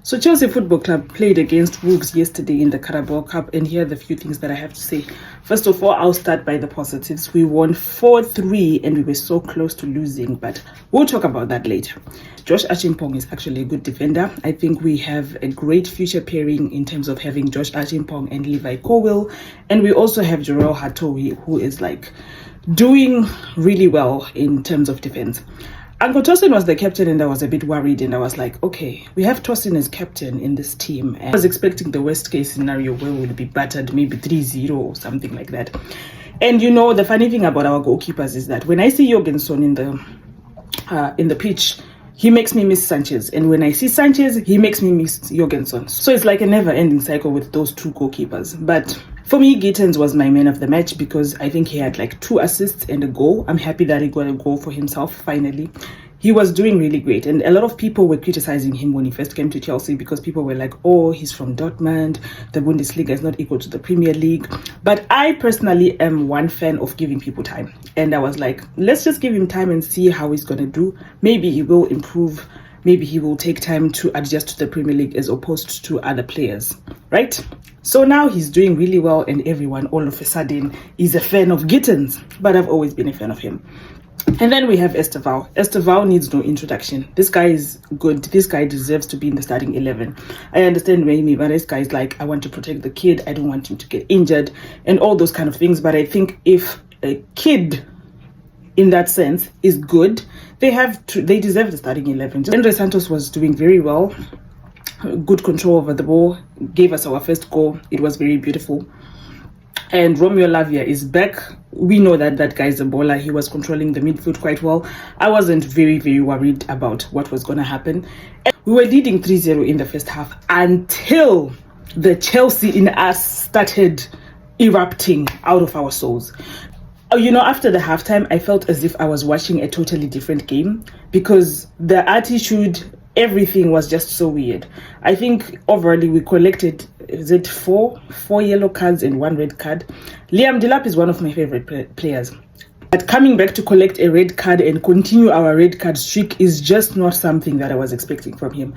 So Chelsea Football Club played against Wolves yesterday in the Carabao Cup, and here are the few things that I have to say. First of all, I'll start by the positives. We won 4-3 and we were so close to losing, but we'll talk about that later. Josh Achimpong is actually a good defender. I think we have a great future pairing in terms of having Josh Achimpong and Levi Colwill, and we also have Jorel Hatowi, who is like doing really well in terms of defense. Uncle Tosin was the captain and I was a bit worried, and I was like, okay, we have Tosin as captain in this team. And I was expecting the worst case scenario where we'll be battered maybe 3-0 or something like that. And you know, the funny thing about our goalkeepers is that when I see Jorgensen in the pitch, he makes me miss Sanchez. And when I see Sanchez, he makes me miss Jorgensen. So it's like a never-ending cycle with those two goalkeepers. But for me, Gittens was my man of the match because I think he had like 2 assists and a goal. I'm happy that he got a goal for himself finally. He was doing really great, and a lot of people were criticizing him when he first came to Chelsea because people were like, oh, he's from Dortmund, the Bundesliga is not equal to the Premier League. But I personally am one fan of giving people time, and I was like, let's just give him time and see how he's going to do. Maybe he will improve, maybe he will take time to adjust to the Premier League as opposed to other players, right? So now he's doing really well, and everyone all of a sudden is a fan of Gittens, but I've always been a fan of him. And then we have Estevao. Estevao needs no introduction. This guy is good. This guy deserves to be in the starting 11. I understand maybe, but this guy is like, I want to protect the kid. I don't want him to get injured and all those kind of things. But I think if a kid in that sense is good, they deserve the starting 11. Andre Santos was doing very well. Good control over the ball. Gave us our first goal. It was very beautiful. And Romeo Lavia is back. We know that that guy is a baller. He was controlling the midfield quite well. I wasn't very, very worried about what was going to happen. And we were leading 3-0 in the first half until the Chelsea in us started erupting out of our souls. You know, after the halftime, I felt as if I was watching a totally different game because the attitude, everything was just so weird. I think overall we collected, is it four yellow cards and 1 red card. Liam Delap is one of my favorite players. But coming back to collect a red card and continue our red card streak is just not something that I was expecting from him.